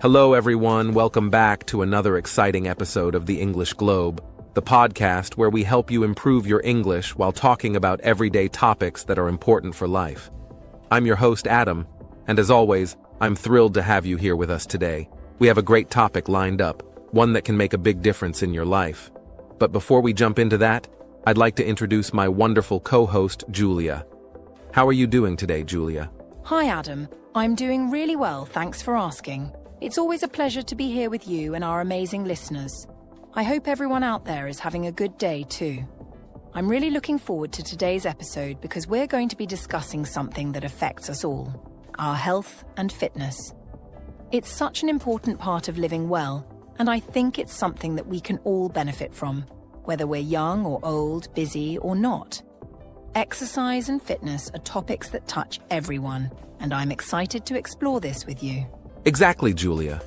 Hello everyone, welcome back to another exciting episode of the English Globe, the podcast where we help you improve your English while talking about everyday topics that are important for life. I'm your host Adam, and as always, I'm thrilled to have you here with us today. We have a great topic lined up, one that can make a big difference in your life. But before we jump into that, I'd like to introduce my wonderful co-host, Julia. How are you doing today, Julia? Hi Adam, I'm doing really well, thanks for asking. It's always a pleasure to be here with you and our amazing listeners. I hope everyone out there is having a good day too. I'm really looking forward to today's episode because we're going to be discussing something that affects us all, our health and fitness. It's such an important part of living well, and I think it's something that we can all benefit from, whether we're young or old, busy or not. Exercise and fitness are topics that touch everyone, and I'm excited to explore this with you. Exactly, Julia.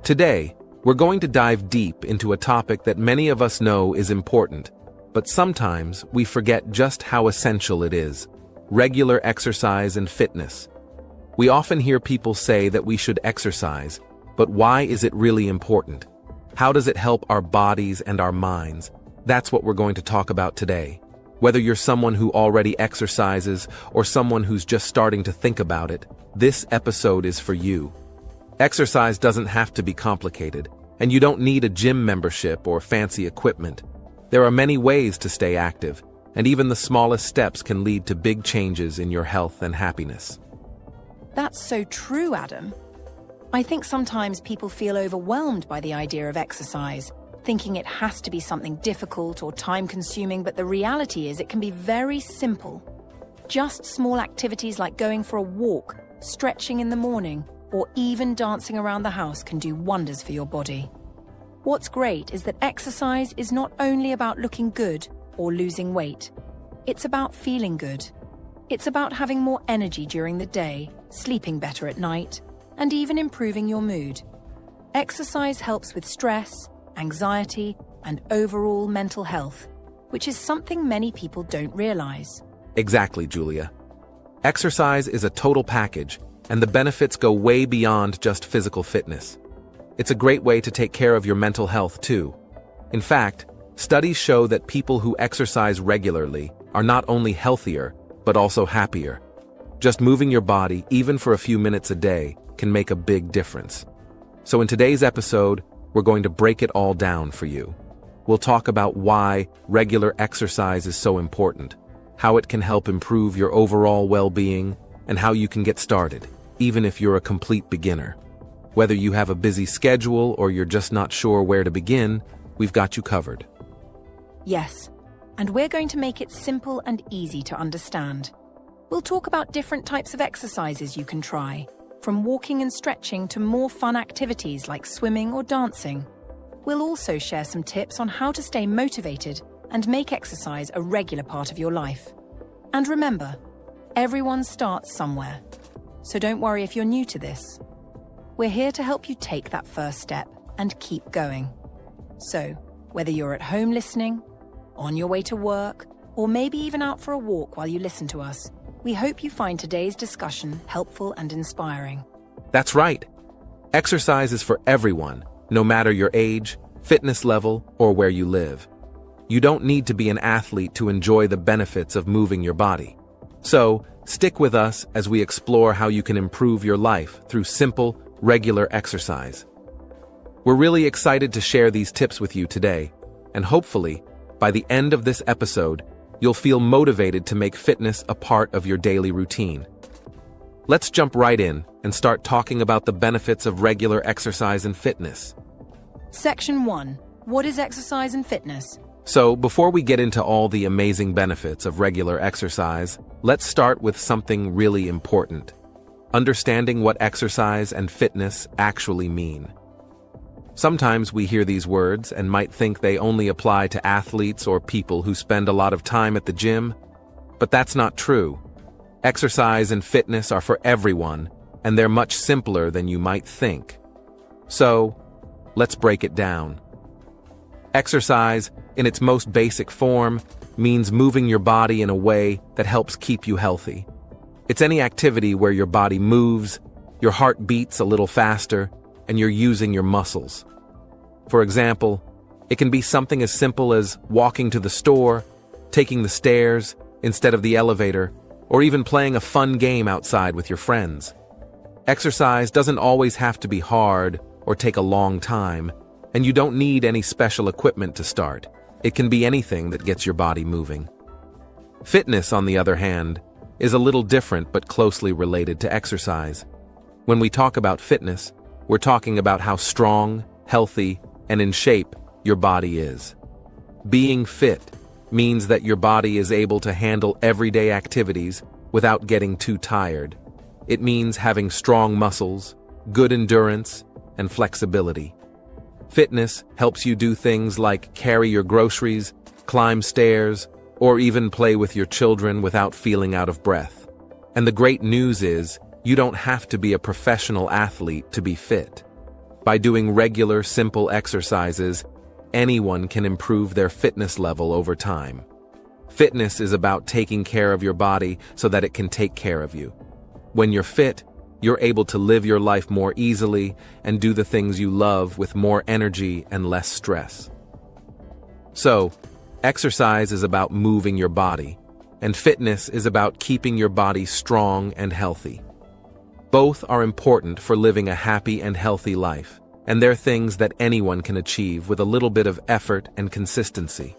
Today, we're going to dive deep into a topic that many of us know is important, but sometimes we forget just how essential it is: regular exercise and fitness. We often hear people say that we should exercise, but why is it really important? How does it help our bodies and our minds? That's what we're going to talk about today. Whether you're someone who already exercises or someone who's just starting to think about it, this episode is for you. Exercise doesn't have to be complicated, and you don't need a gym membership or fancy equipment. There are many ways to stay active, and even the smallest steps can lead to big changes in your health and happiness. That's so true, Adam. I think sometimes people feel overwhelmed by the idea of exercise, thinking it has to be something difficult or time-consuming, but the reality is it can be very simple. Just small activities like going for a walk, stretching in the morning, or even dancing around the house can do wonders for your body. What's great is that exercise is not only about looking good or losing weight. It's about feeling good. It's about having more energy during the day, sleeping better at night, and even improving your mood. Exercise helps with stress, anxiety, and overall mental health, which is something many people don't realize. Exactly, Julia. Exercise is a total package, and the benefits go way beyond just physical fitness. It's a great way to take care of your mental health too. In fact, studies show that people who exercise regularly are not only healthier, but also happier. Just moving your body, even for a few minutes a day, can make a big difference. So in today's episode, we're going to break it all down for you. We'll talk about why regular exercise is so important, how it can help improve your overall well-being, and how you can get started, even if you're a complete beginner. Whether you have a busy schedule or you're just not sure where to begin, we've got you covered. Yes, and we're going to make it simple and easy to understand. We'll talk about different types of exercises you can try, from walking and stretching to more fun activities like swimming or dancing. We'll also share some tips on how to stay motivated and make exercise a regular part of your life. And remember, everyone starts somewhere. So don't worry if you're new to this. We're here to help you take that first step and keep going. So, whether you're at home listening, on your way to work, or maybe even out for a walk while you listen to us, we hope you find today's discussion helpful and inspiring. That's right. Exercise is for everyone, no matter your age, fitness level, or where you live. You don't need to be an athlete to enjoy the benefits of moving your body. So, stick with us as we explore how you can improve your life through simple, regular exercise. We're really excited to share these tips with you today, and hopefully, by the end of this episode, you'll feel motivated to make fitness a part of your daily routine. Let's jump right in and start talking about the benefits of regular exercise and fitness. Section 1. What is exercise and fitness? So, before we get into all the amazing benefits of regular exercise, let's start with something really important: understanding what exercise and fitness actually mean. Sometimes we hear these words and might think they only apply to athletes or people who spend a lot of time at the gym, but that's not true. Exercise and fitness are for everyone, and they're much simpler than you might think. So, let's break it down. Exercise, in its most basic form, means moving your body in a way that helps keep you healthy. It's any activity where your body moves, Your heart beats a little faster, and you're using your muscles. For example, it can be something as simple as walking to the store, taking the stairs instead of the elevator, or even playing a fun game outside with your friends. Exercise doesn't always have to be hard or take a long time, and you don't need any special equipment to start. It can be anything that gets your body moving. Fitness, on the other hand, is a little different but closely related to exercise. When we talk about fitness, we're talking about how strong, healthy, and in shape your body is. Being fit means that your body is able to handle everyday activities without getting too tired. It means having strong muscles, good endurance, and flexibility. Fitness helps you do things like carry your groceries, climb stairs, or even play with your children without feeling out of breath. And the great news is, you don't have to be a professional athlete to be fit. By doing regular, simple exercises, anyone can improve their fitness level over time. Fitness is about taking care of your body so that it can take care of you. When you're fit, you're able to live your life more easily and do the things you love with more energy and less stress. So, exercise is about moving your body, and fitness is about keeping your body strong and healthy. Both are important for living a happy and healthy life, and they're things that anyone can achieve with a little bit of effort and consistency.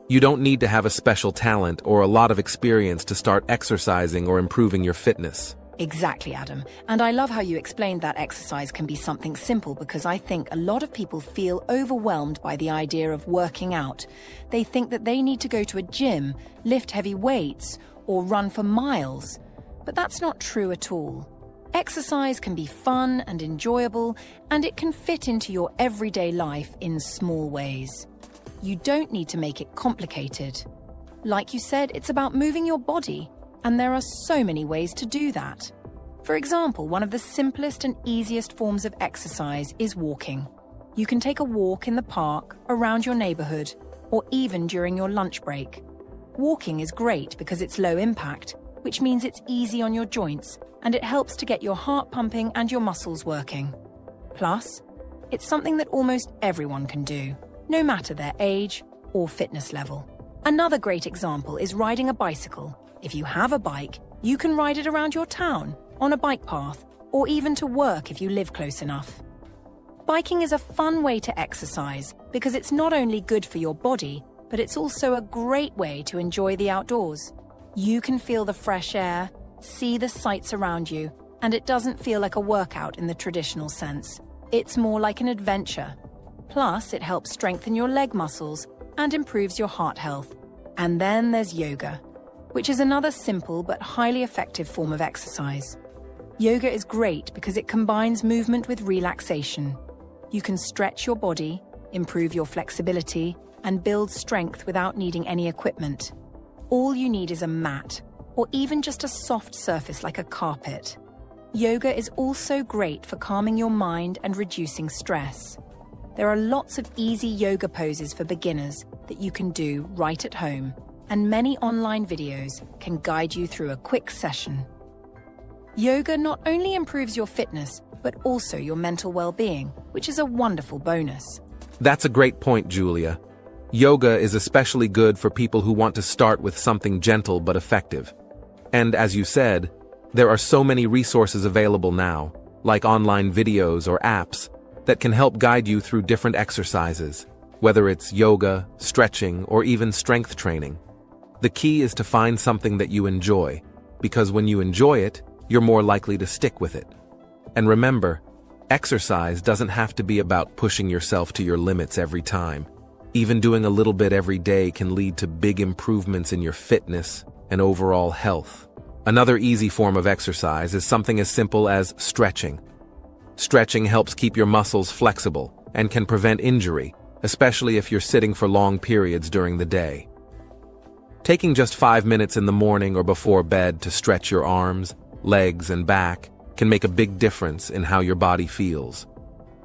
You don't need to have a special talent or a lot of experience to start exercising or improving your fitness. Exactly, Adam. And I love how you explained that exercise can be something simple, because I think a lot of people feel overwhelmed by the idea of working out. They think that they need to go to a gym, lift heavy weights, or run for miles. But that's not true at all. Exercise can be fun and enjoyable, and it can fit into your everyday life in small ways. You don't need to make it complicated. Like you said, it's about moving your body, and there are so many ways to do that. For example, one of the simplest and easiest forms of exercise is walking. You can take a walk in the park, around your neighborhood, or even during your lunch break. Walking is great because it's low impact, which means it's easy on your joints, and it helps to get your heart pumping and your muscles working. Plus, it's something that almost everyone can do, no matter their age or fitness level. Another great example is riding a bicycle. If you have a bike, you can ride it around your town, on a bike path, or even to work if you live close enough. Biking is a fun way to exercise because it's not only good for your body, but it's also a great way to enjoy the outdoors. You can feel the fresh air, see the sights around you, and it doesn't feel like a workout in the traditional sense. It's more like an adventure. Plus, it helps strengthen your leg muscles and improves your heart health. And then there's yoga, which is another simple but highly effective form of exercise. Yoga is great because it combines movement with relaxation. You can stretch your body, improve your flexibility, and build strength without needing any equipment. All you need is a mat, or even just a soft surface like a carpet. Yoga is also great for calming your mind and reducing stress. There are lots of easy yoga poses for beginners that you can do right at home, and many online videos can guide you through a quick session. Yoga not only improves your fitness, but also your mental well-being, which is a wonderful bonus. That's a great point, Julia. Yoga is especially good for people who want to start with something gentle but effective. And as you said, there are so many resources available now, like online videos or apps, that can help guide you through different exercises, whether it's yoga, stretching, or even strength training. The key is to find something that you enjoy, because when you enjoy it, you're more likely to stick with it. And remember, exercise doesn't have to be about pushing yourself to your limits every time. Even doing a little bit every day can lead to big improvements in your fitness and overall health. Another easy form of exercise is something as simple as stretching. Stretching helps keep your muscles flexible and can prevent injury, especially if you're sitting for long periods during the day. Taking just 5 minutes in the morning or before bed to stretch your arms, legs, and back can make a big difference in how your body feels.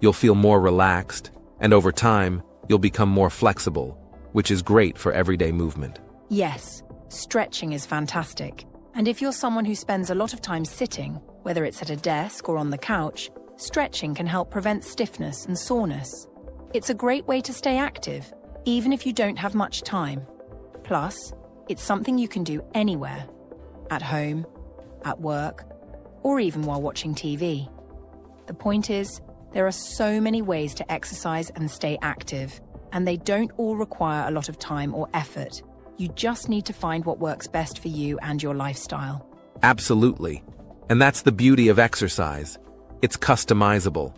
You'll feel more relaxed, and over time, you'll become more flexible, which is great for everyday movement. Yes, stretching is fantastic. And if you're someone who spends a lot of time sitting, Whether it's at a desk or on the couch, stretching can help prevent stiffness and soreness. It's a great way to stay active, even if you don't have much time. Plus, it's something you can do anywhere, at home, at work, or even while watching TV. The point is, there are so many ways to exercise and stay active, and they don't all require a lot of time or effort. You just need to find what works best for you and your lifestyle. Absolutely. And that's the beauty of exercise. It's customizable.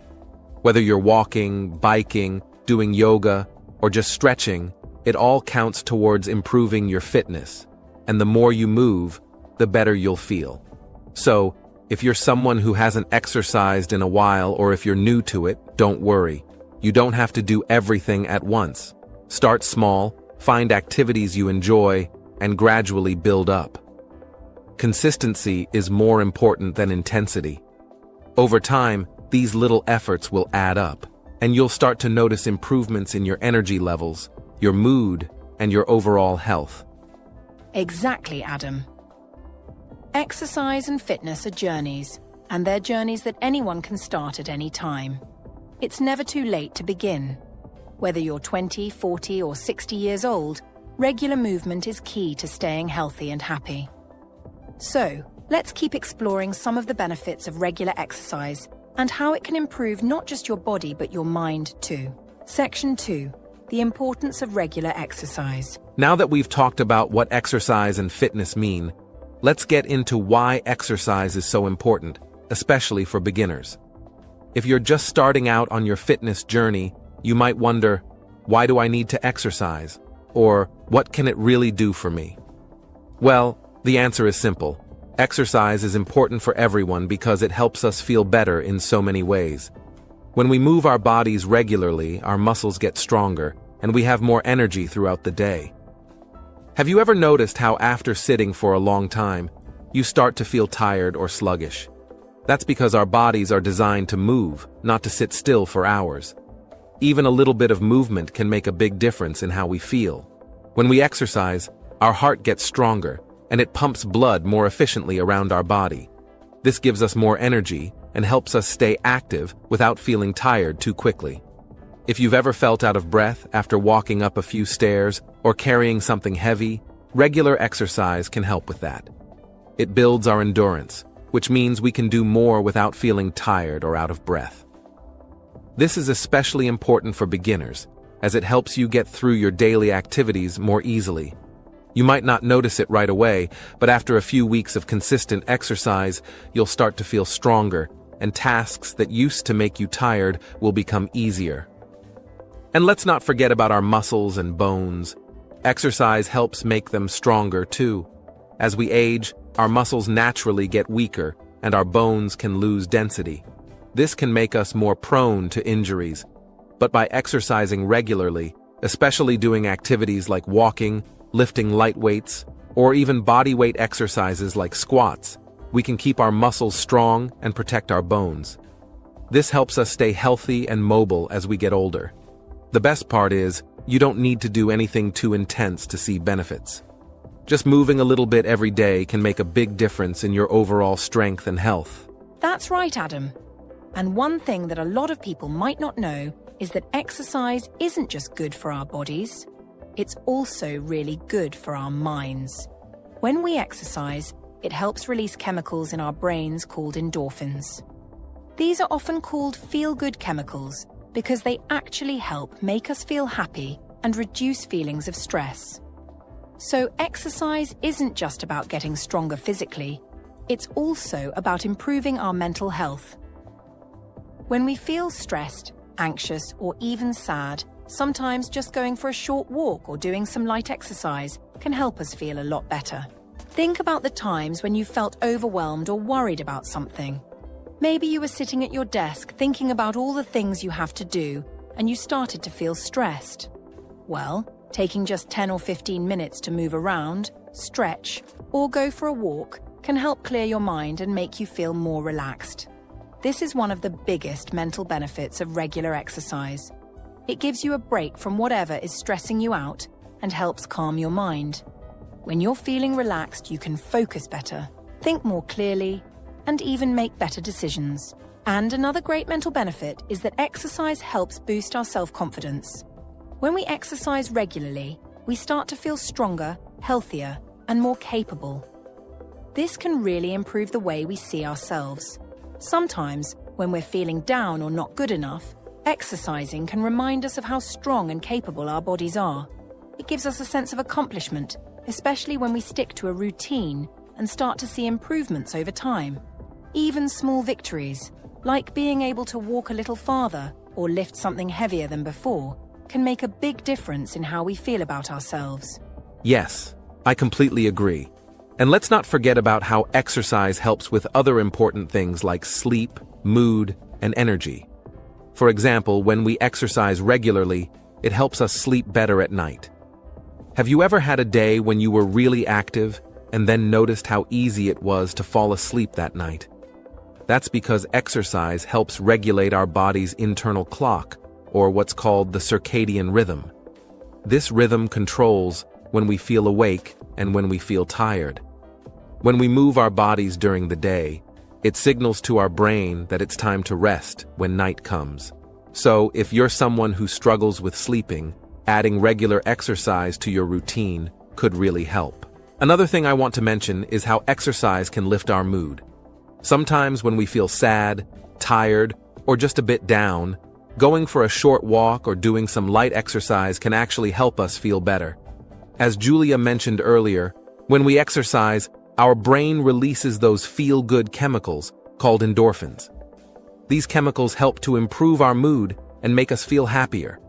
Whether you're walking, biking, doing yoga, or just stretching, it all counts towards improving your fitness. And the more you move, the better you'll feel. So, if you're someone who hasn't exercised in a while, or if you're new to it, don't worry. You don't have to do everything at once. Start small, find activities you enjoy, and gradually build up. Consistency is more important than intensity. Over time, these little efforts will add up, and you'll start to notice improvements in your energy levels, your mood, and your overall health. Exactly, Adam. Exercise and fitness are journeys, and they're journeys that anyone can start at any time. It's never too late to begin. Whether you're 20, 40, or 60 years old, regular movement is key to staying healthy and happy. So, let's keep exploring some of the benefits of regular exercise and how it can improve not just your body but your mind too. Section 2. The importance of regular exercise. Now that we've talked about what exercise and fitness mean, let's get into why exercise is so important, especially for beginners. If you're just starting out on your fitness journey, you might wonder, why do I need to exercise? Or, what can it really do for me? Well, the answer is simple. Exercise is important for everyone because it helps us feel better in so many ways. When we move our bodies regularly, our muscles get stronger, and we have more energy throughout the day. Have you ever noticed how after sitting for a long time, you start to feel tired or sluggish? That's because our bodies are designed to move, not to sit still for hours. Even a little bit of movement can make a big difference in how we feel. When we exercise, our heart gets stronger, and it pumps blood more efficiently around our body. This gives us more energy and helps us stay active without feeling tired too quickly. If you've ever felt out of breath after walking up a few stairs or carrying something heavy, regular exercise can help with that. It builds our endurance, which means we can do more without feeling tired or out of breath. This is especially important for beginners, as it helps you get through your daily activities more easily. You might not notice it right away, but after a few weeks of consistent exercise, you'll start to feel stronger, and tasks that used to make you tired will become easier. And let's not forget about our muscles and bones. Exercise helps make them stronger too. As we age, our muscles naturally get weaker, and our bones can lose density. This can make us more prone to injuries. But by exercising regularly, especially doing activities like walking, lifting light weights, or even body weight exercises like squats, we can keep our muscles strong and protect our bones. This helps us stay healthy and mobile as we get older. The best part is, you don't need to do anything too intense to see benefits. Just moving a little bit every day can make a big difference in your overall strength and health. That's right, Adam. And one thing that a lot of people might not know is that exercise isn't just good for our bodies, it's also really good for our minds. When we exercise, it helps release chemicals in our brains called endorphins. These are often called feel-good chemicals because they actually help make us feel happy and reduce feelings of stress. So exercise isn't just about getting stronger physically, it's also about improving our mental health. When we feel stressed, anxious, or even sad, sometimes just going for a short walk or doing some light exercise can help us feel a lot better. Think about the times when you felt overwhelmed or worried about something. Maybe you were sitting at your desk thinking about all the things you have to do, and you started to feel stressed. Well, taking just 10 or 15 minutes to move around, stretch, or go for a walk can help clear your mind and make you feel more relaxed. This is one of the biggest mental benefits of regular exercise. It gives you a break from whatever is stressing you out and helps calm your mind. When you're feeling relaxed, you can focus better, think more clearly, and even make better decisions. And another great mental benefit is that exercise helps boost our self-confidence. When we exercise regularly, we start to feel stronger, healthier, and more capable. This can really improve the way we see ourselves. Sometimes, when we're feeling down or not good enough, exercising can remind us of how strong and capable our bodies are. It gives us a sense of accomplishment, especially when we stick to a routine and start to see improvements over time. Even small victories, like being able to walk a little farther or lift something heavier than before, can make a big difference in how we feel about ourselves. Yes, I completely agree. And let's not forget about how exercise helps with other important things like sleep, mood, and energy. For example, when we exercise regularly, it helps us sleep better at night. Have you ever had a day when you were really active and then noticed how easy it was to fall asleep that night? That's because exercise helps regulate our body's internal clock, or what's called the circadian rhythm. This rhythm controls when we feel awake and when we feel tired. When we move our bodies during the day, it signals to our brain that it's time to rest when night comes. So, if you're someone who struggles with sleeping, adding regular exercise to your routine could really help. Another thing I want to mention is how exercise can lift our mood. Sometimes when we feel sad, tired, or just a bit down, going for a short walk or doing some light exercise can actually help us feel better. As Julia mentioned earlier, when we exercise, our brain releases those feel-good chemicals called endorphins. These chemicals help to improve our mood and make us feel happier.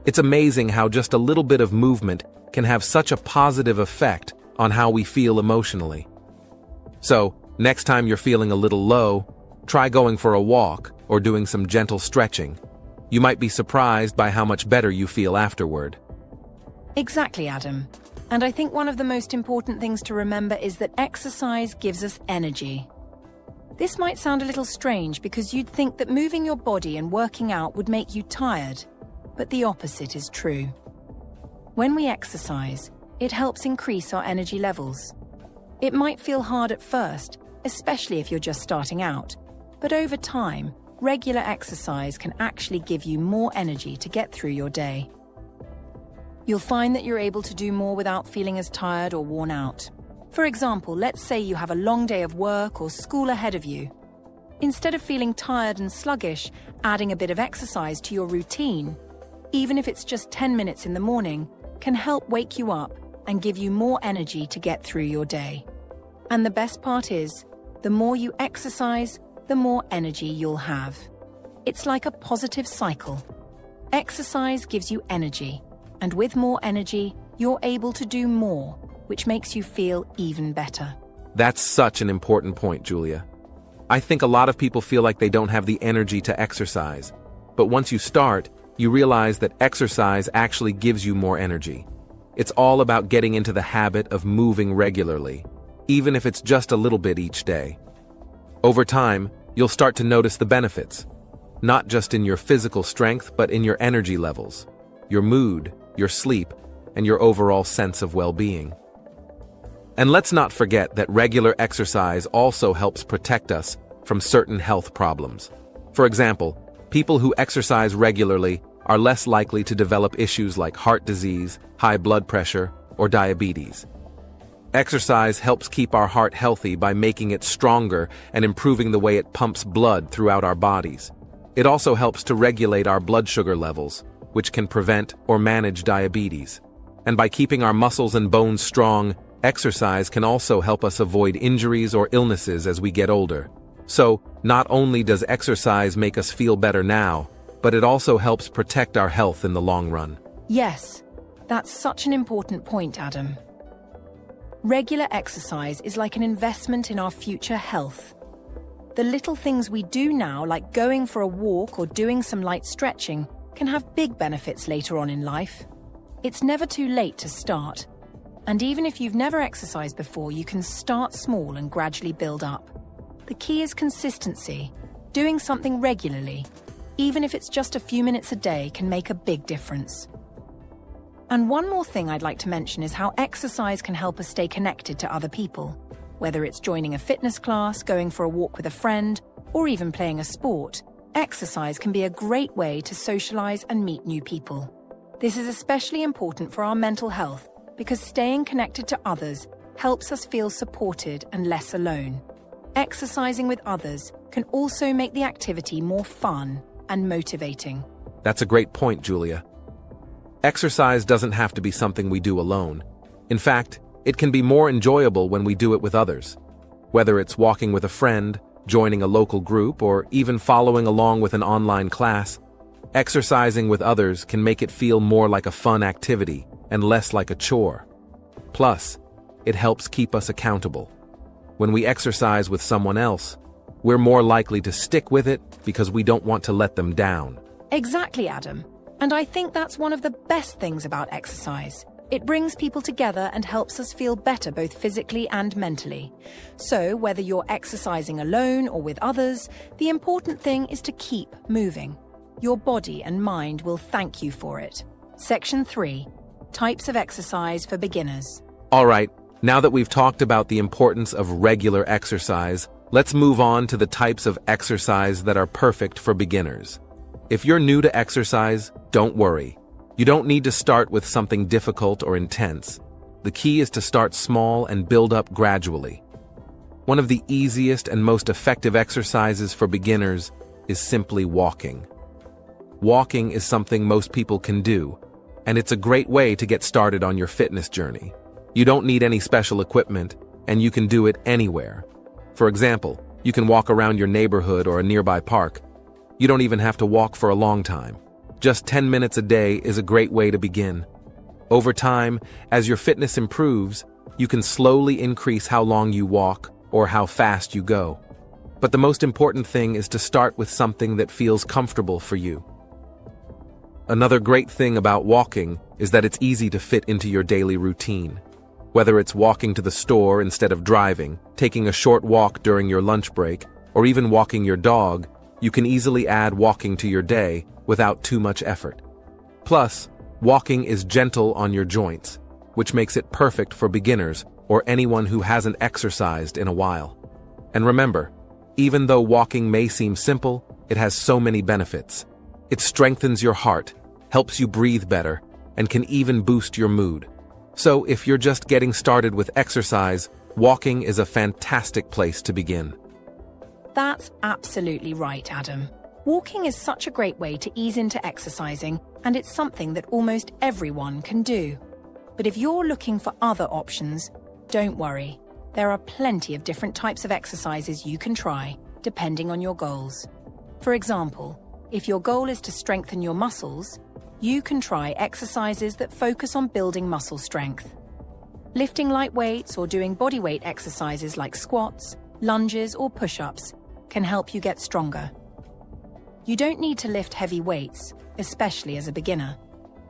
It's amazing how just a little bit of movement can have such a positive effect on how we feel emotionally. So, next time you're feeling a little low, try going for a walk or doing some gentle stretching. You might be surprised by how much better you feel afterward. Exactly, Adam. And I think one of the most important things to remember is that exercise gives us energy. This might sound a little strange because you'd think that moving your body and working out would make you tired, but the opposite is true. When we exercise, it helps increase our energy levels. It might feel hard at first, especially if you're just starting out, but over time, regular exercise can actually give you more energy to get through your day. You'll find that you're able to do more without feeling as tired or worn out. For example, let's say you have a long day of work or school ahead of you. Instead of feeling tired and sluggish, adding a bit of exercise to your routine, even if it's just 10 minutes in the morning, can help wake you up and give you more energy to get through your day. And the best part is, the more you exercise, the more energy you'll have. It's like a positive cycle. Exercise gives you energy, and with more energy, you're able to do more, which makes you feel even better. That's such an important point, Julia. I think a lot of people feel like they don't have the energy to exercise, but once you start, you realize that exercise actually gives you more energy. It's all about getting into the habit of moving regularly, even if it's just a little bit each day. Over time, you'll start to notice the benefits, not just in your physical strength, but in your energy levels, your mood, your sleep, and your overall sense of well-being. And let's not forget that regular exercise also helps protect us from certain health problems. For example, people who exercise regularly are less likely to develop issues like heart disease, high blood pressure, or diabetes. Exercise helps keep our heart healthy by making it stronger and improving the way it pumps blood throughout our bodies. It also helps to regulate our blood sugar levels, which can prevent or manage diabetes. And by keeping our muscles and bones strong, exercise can also help us avoid injuries or illnesses as we get older. So, not only does exercise make us feel better now, but it also helps protect our health in the long run. Yes, that's such an important point, Adam. Regular exercise is like an investment in our future health. The little things we do now, like going for a walk or doing some light stretching, can have big benefits later on in life. It's never too late to start. And even if you've never exercised before, you can start small and gradually build up. The key is consistency. Doing something regularly, even if it's just a few minutes a day, can make a big difference. And one more thing I'd like to mention is how exercise can help us stay connected to other people. Whether it's joining a fitness class, going for a walk with a friend, or even playing a sport, exercise can be a great way to socialize and meet new people. This is especially important for our mental health because staying connected to others helps us feel supported and less alone. Exercising with others can also make the activity more fun and motivating. That's a great point, Julia. Exercise doesn't have to be something we do alone. In fact, it can be more enjoyable when we do it with others. Whether it's walking with a friend, joining a local group, or even following along with an online class, exercising with others can make it feel more like a fun activity and less like a chore. Plus, it helps keep us accountable. When we exercise with someone else, we're more likely to stick with it because we don't want to let them down. Exactly, Adam. And I think that's one of the best things about exercise. It brings people together and helps us feel better both physically and mentally. So, whether you're exercising alone or with others, the important thing is to keep moving. Your body and mind will thank you for it. Section 3. Types of exercise for beginners. All right, now that we've talked about the importance of regular exercise, let's move on to the types of exercise that are perfect for beginners. If you're new to exercise, don't worry. You don't need to start with something difficult or intense. The key is to start small and build up gradually. One of the easiest and most effective exercises for beginners is simply walking. Walking is something most people can do, and it's a great way to get started on your fitness journey. You don't need any special equipment, and you can do it anywhere. For example, you can walk around your neighborhood or a nearby park. You don't even have to walk for a long time. Just 10 minutes a day is a great way to begin. Over time, as your fitness improves, you can slowly increase how long you walk or how fast you go. But the most important thing is to start with something that feels comfortable for you. Another great thing about walking is that it's easy to fit into your daily routine. Whether it's walking to the store instead of driving, taking a short walk during your lunch break, or even walking your dog, you can easily add walking to your day without too much effort. Plus, walking is gentle on your joints, which makes it perfect for beginners or anyone who hasn't exercised in a while. And remember, even though walking may seem simple, it has so many benefits. It strengthens your heart, helps you breathe better, and can even boost your mood. So if you're just getting started with exercise, walking is a fantastic place to begin. That's absolutely right, Adam. Walking is such a great way to ease into exercising, and it's something that almost everyone can do. But if you're looking for other options, don't worry. There are plenty of different types of exercises you can try, depending on your goals. For example, if your goal is to strengthen your muscles, you can try exercises that focus on building muscle strength. Lifting light weights or doing bodyweight exercises like squats, lunges, or push-ups can help you get stronger. You don't need to lift heavy weights, especially as a beginner.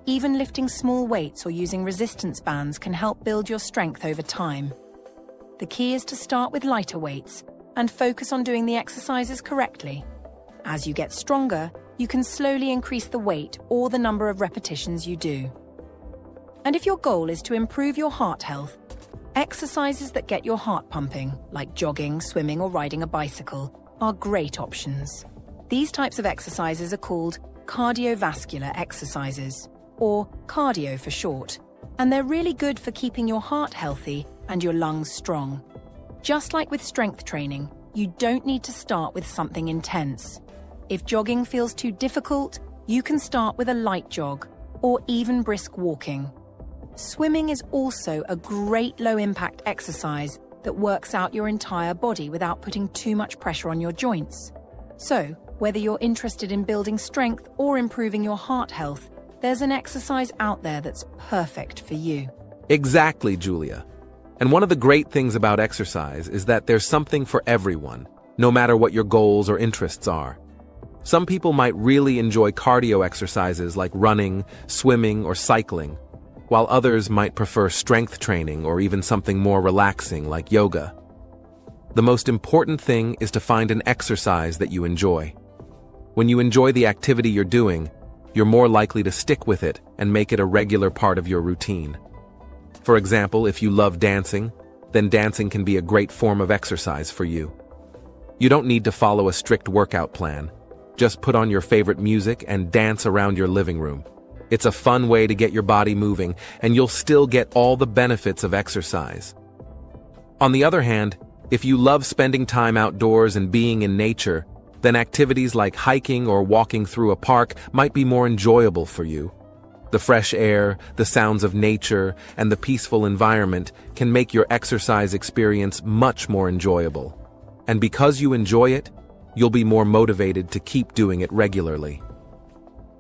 Even lifting small weights or using resistance bands can help build your strength over time. The key is to start with lighter weights and focus on doing the exercises correctly. As you get stronger, you can slowly increase the weight or the number of repetitions you do. And if your goal is to improve your heart health, exercises that get your heart pumping, like jogging, swimming, or riding a bicycle, are great options. These types of exercises are called cardiovascular exercises, or cardio for short, and they're really good for keeping your heart healthy and your lungs strong. Just like with strength training, you don't need to start with something intense. If jogging feels too difficult, you can start with a light jog, or even brisk walking. Swimming is also a great low-impact exercise that works out your entire body without putting too much pressure on your joints. So, whether you're interested in building strength or improving your heart health, there's an exercise out there that's perfect for you. Exactly, Julia. And one of the great things about exercise is that there's something for everyone, no matter what your goals or interests are. Some people might really enjoy cardio exercises like running, swimming, or cycling, while others might prefer strength training or even something more relaxing like yoga. The most important thing is to find an exercise that you enjoy. When you enjoy the activity you're doing, you're more likely to stick with it and make it a regular part of your routine. For example, if you love dancing, then dancing can be a great form of exercise for you. You don't need to follow a strict workout plan. Just put on your favorite music and dance around your living room. It's a fun way to get your body moving, and you'll still get all the benefits of exercise. On the other hand, if you love spending time outdoors and being in nature, then activities like hiking or walking through a park might be more enjoyable for you. The fresh air, the sounds of nature, and the peaceful environment can make your exercise experience much more enjoyable. And because you enjoy it, you'll be more motivated to keep doing it regularly.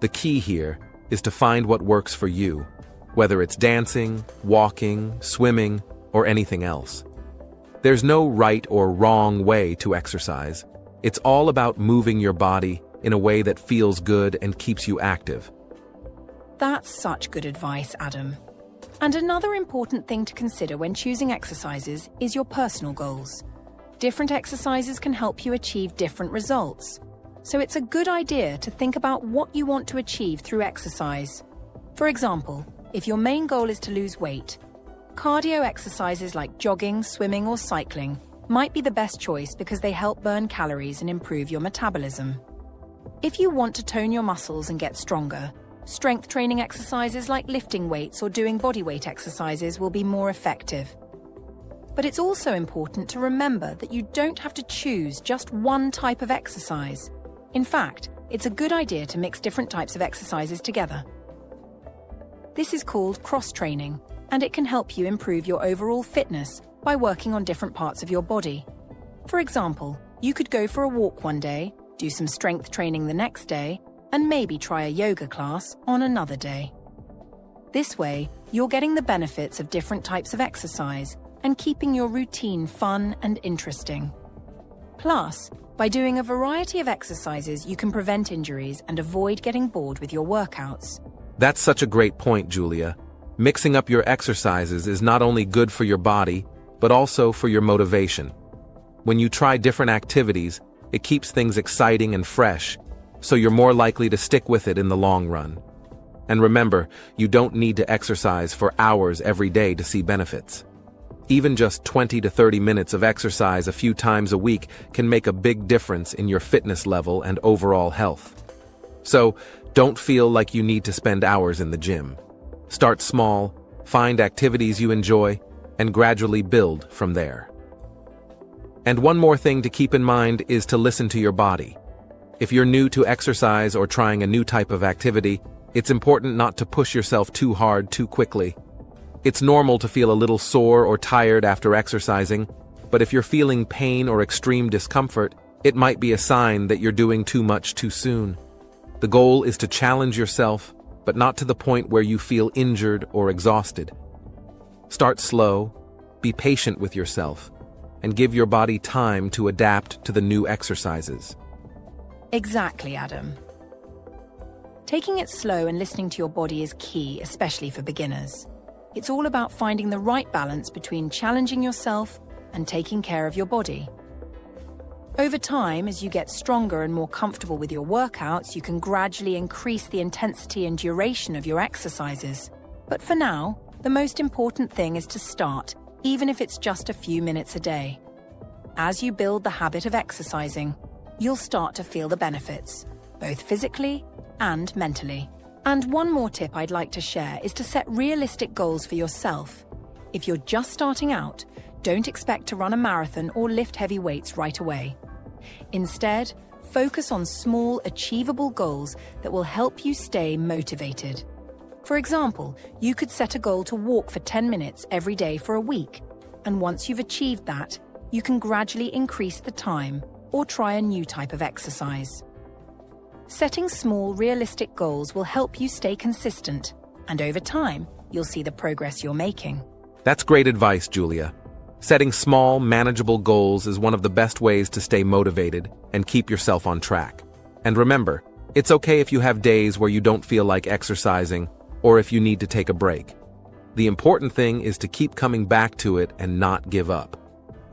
The key here is to find what works for you, whether it's dancing, walking, swimming, or anything else. There's no right or wrong way to exercise. It's all about moving your body in a way that feels good and keeps you active. That's such good advice, Adam. And another important thing to consider when choosing exercises is your personal goals. Different exercises can help you achieve different results. So it's a good idea to think about what you want to achieve through exercise. For example, if your main goal is to lose weight, cardio exercises like jogging, swimming, or cycling might be the best choice because they help burn calories and improve your metabolism. If you want to tone your muscles and get stronger, strength training exercises like lifting weights or doing bodyweight exercises will be more effective. But it's also important to remember that you don't have to choose just one type of exercise. In fact, it's a good idea to mix different types of exercises together. This is called cross-training, and it can help you improve your overall fitness by working on different parts of your body. For example, you could go for a walk one day, do some strength training the next day, and maybe try a yoga class on another day. This way, you're getting the benefits of different types of exercise and keeping your routine fun and interesting. Plus, by doing a variety of exercises, you can prevent injuries and avoid getting bored with your workouts. That's such a great point, Julia. Mixing up your exercises is not only good for your body, but also for your motivation. When you try different activities, it keeps things exciting and fresh, so you're more likely to stick with it in the long run. And remember, you don't need to exercise for hours every day to see benefits. Even just 20 to 30 minutes of exercise a few times a week can make a big difference in your fitness level and overall health. So, don't feel like you need to spend hours in the gym. Start small, find activities you enjoy, and gradually build from there. And one more thing to keep in mind is to listen to your body. If you're new to exercise or trying a new type of activity, it's important not to push yourself too hard too quickly. It's normal to feel a little sore or tired after exercising, but if you're feeling pain or extreme discomfort, it might be a sign that you're doing too much too soon. The goal is to challenge yourself, but not to the point where you feel injured or exhausted. Start slow, be patient with yourself, and give your body time to adapt to the new exercises. Exactly, Adam. Taking it slow and listening to your body is key, especially for beginners. It's all about finding the right balance between challenging yourself and taking care of your body. Over time, as you get stronger and more comfortable with your workouts, you can gradually increase the intensity and duration of your exercises. But for now, the most important thing is to start, even if it's just a few minutes a day. As you build the habit of exercising, you'll start to feel the benefits, both physically and mentally. And one more tip I'd like to share is to set realistic goals for yourself. If you're just starting out, don't expect to run a marathon or lift heavy weights right away. Instead, focus on small, achievable goals that will help you stay motivated. For example, you could set a goal to walk for 10 minutes every day for a week, and once you've achieved that, you can gradually increase the time or try a new type of exercise. Setting small, realistic goals will help you stay consistent, and over time, you'll see the progress you're making. That's great advice, Julia. Setting small, manageable goals is one of the best ways to stay motivated and keep yourself on track. And remember, it's okay if you have days where you don't feel like exercising or if you need to take a break. The important thing is to keep coming back to it and not give up.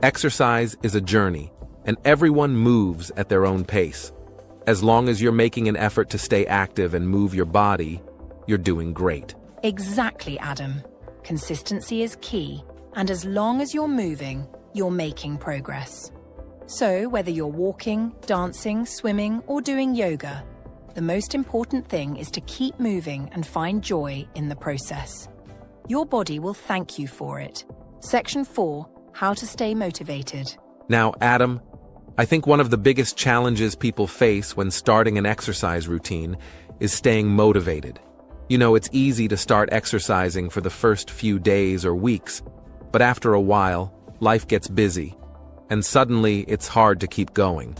Exercise is a journey, and everyone moves at their own pace. As long as you're making an effort to stay active and move your body, you're doing great. Exactly, Adam. Consistency is key, And as long as you're moving, you're making progress. So whether you're walking, dancing, swimming, or doing yoga, the most important thing is to keep moving and find joy in the process. Your body will thank you for it. Section 4, how to stay motivated. Now, Adam, I think one of the biggest challenges people face when starting an exercise routine is staying motivated. You know, it's easy to start exercising for the first few days or weeks, but after a while, life gets busy, and suddenly it's hard to keep going.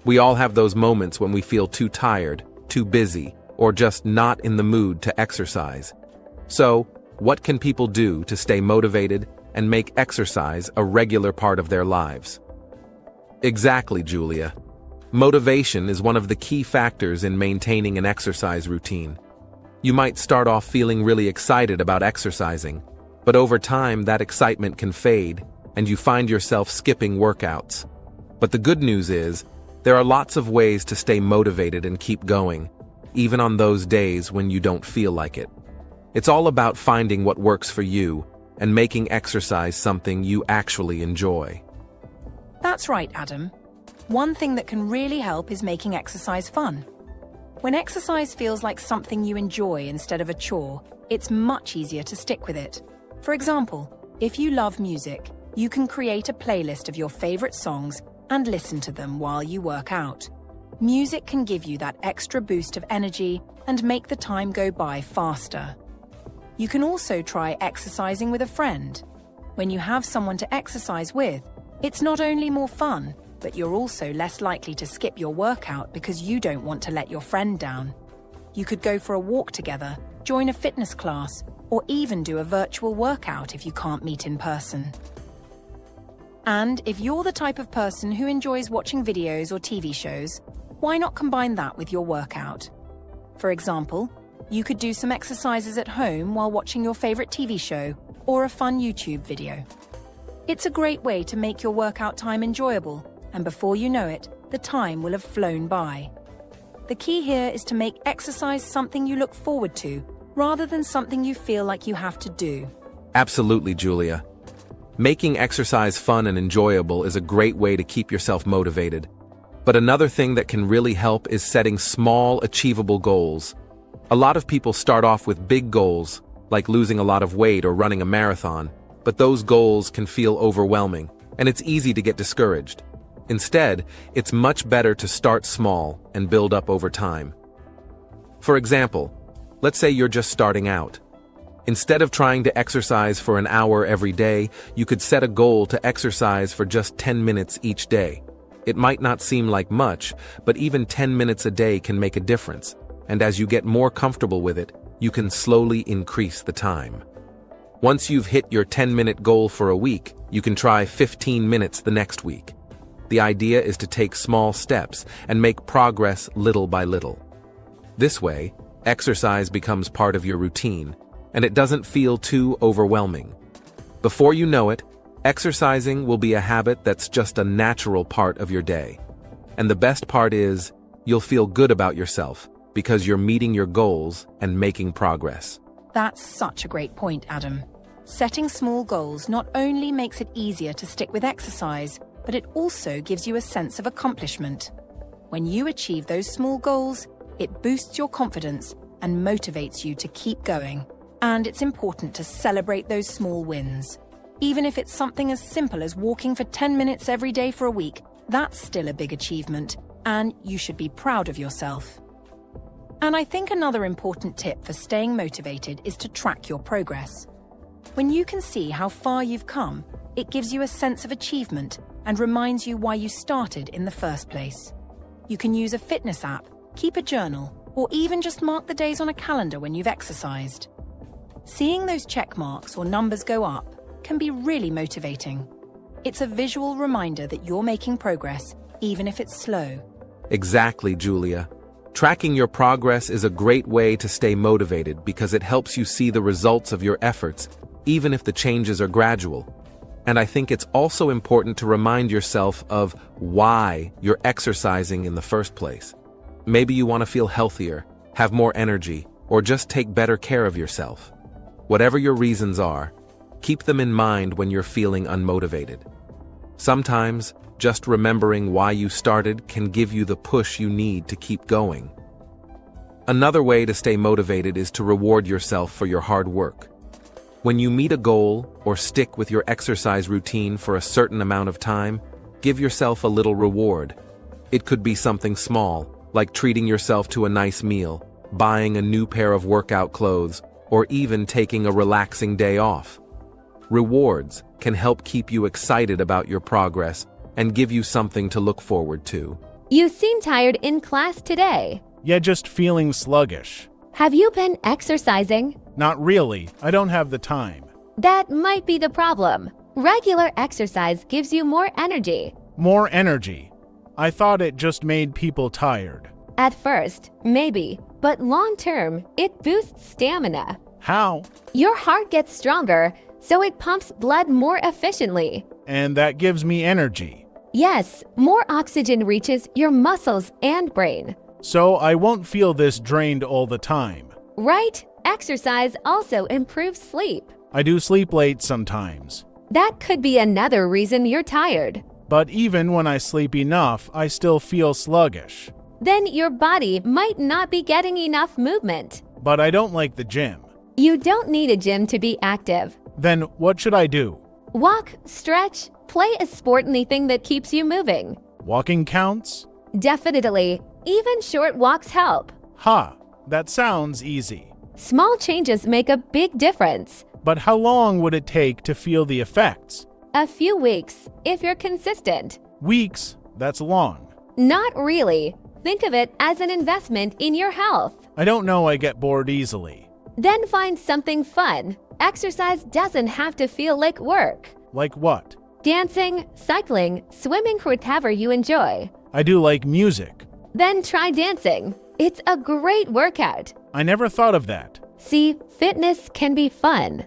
We all have those moments when we feel too tired, too busy, or just not in the mood to exercise. So, what can people do to stay motivated and make exercise a regular part of their lives? Exactly, Julia. Motivation is one of the key factors in maintaining an exercise routine. You might start off feeling really excited about exercising, but over time that excitement can fade, and you find yourself skipping workouts. But the good news is, there are lots of ways to stay motivated and keep going, even on those days when you don't feel like it. It's all about finding what works for you and making exercise something you actually enjoy. That's right, Adam. One thing that can really help is making exercise fun. When exercise feels like something you enjoy instead of a chore, it's much easier to stick with it. For example, if you love music, you can create a playlist of your favorite songs and listen to them while you work out. Music can give you that extra boost of energy and make the time go by faster. You can also try exercising with a friend. When you have someone to exercise with, it's not only more fun, but you're also less likely to skip your workout because you don't want to let your friend down. You could go for a walk together, join a fitness class, or even do a virtual workout if you can't meet in person. And if you're the type of person who enjoys watching videos or TV shows, why not combine that with your workout? For example, you could do some exercises at home while watching your favorite TV show or a fun YouTube video. It's a great way to make your workout time enjoyable, and before you know it, the time will have flown by. The key here is to make exercise something you look forward to, rather than something you feel like you have to do. Absolutely, Julia. Making exercise fun and enjoyable is a great way to keep yourself motivated. But another thing that can really help is setting small, achievable goals. A lot of people start off with big goals, like losing a lot of weight or running a marathon, but those goals can feel overwhelming, and it's easy to get discouraged. Instead, it's much better to start small and build up over time. For example, let's say you're just starting out. Instead of trying to exercise for an hour every day, you could set a goal to exercise for just 10 minutes each day. It might not seem like much, but even 10 minutes a day can make a difference, and as you get more comfortable with it, you can slowly increase the time. Once you've hit your 10-minute goal for a week, you can try 15 minutes the next week. The idea is to take small steps and make progress little by little. This way, exercise becomes part of your routine, and it doesn't feel too overwhelming. Before you know it, exercising will be a habit that's just a natural part of your day. And the best part is, you'll feel good about yourself because you're meeting your goals and making progress. That's such a great point, Adam. Setting small goals not only makes it easier to stick with exercise, but it also gives you a sense of accomplishment. When you achieve those small goals, it boosts your confidence and motivates you to keep going. And it's important to celebrate those small wins. Even if it's something as simple as walking for 10 minutes every day for a week, that's still a big achievement, and you should be proud of yourself. And I think another important tip for staying motivated is to track your progress. When you can see how far you've come, it gives you a sense of achievement and reminds you why you started in the first place. You can use a fitness app, keep a journal, or even just mark the days on a calendar when you've exercised. Seeing those check marks or numbers go up can be really motivating. It's a visual reminder that you're making progress, even if it's slow. Exactly, Julia. Tracking your progress is a great way to stay motivated because it helps you see the results of your efforts, even if the changes are gradual. And I think it's also important to remind yourself of why you're exercising in the first place. Maybe you want to feel healthier, have more energy, or just take better care of yourself. Whatever your reasons are, Keep them in mind when you're feeling unmotivated. Sometimes, just remembering why you started can give you the push you need to keep going. Another way to stay motivated is to reward yourself for your hard work. When you meet a goal or stick with your exercise routine for a certain amount of time, give yourself a little reward. It could be something small, like treating yourself to a nice meal, buying a new pair of workout clothes, or even taking a relaxing day off. Rewards can help keep you excited about your progress and give you something to look forward to. You seem tired in class today. Yeah, just feeling sluggish. Have you been exercising? Not really. I don't have the time. That might be the problem. Regular exercise gives you more energy. More energy. I thought it just made people tired. At first, maybe, but long term, it boosts stamina. How? Your heart gets stronger, so it pumps blood more efficiently. And that gives me energy. Yes, more oxygen reaches your muscles and brain. So I won't feel this drained all the time. Right? Exercise also improves sleep. I do sleep late sometimes. That could be another reason you're tired. But even when I sleep enough, I still feel sluggish. Then your body might not be getting enough movement. But I don't like the gym. You don't need a gym to be active. Then what should I do? Walk, stretch, play a sport, anything that keeps you moving. Walking counts? Definitely. Even short walks help. Ha! That sounds easy. Small changes make a big difference. But how long would it take to feel the effects? A few weeks, if you're consistent. Weeks? That's long. Not really. Think of it as an investment in your health. I don't know, I get bored easily. Then find something fun. Exercise doesn't have to feel like work. Like what? Dancing, cycling, swimming, whatever you enjoy. I do like music. Then try dancing. It's a great workout. I never thought of that. See, fitness can be fun.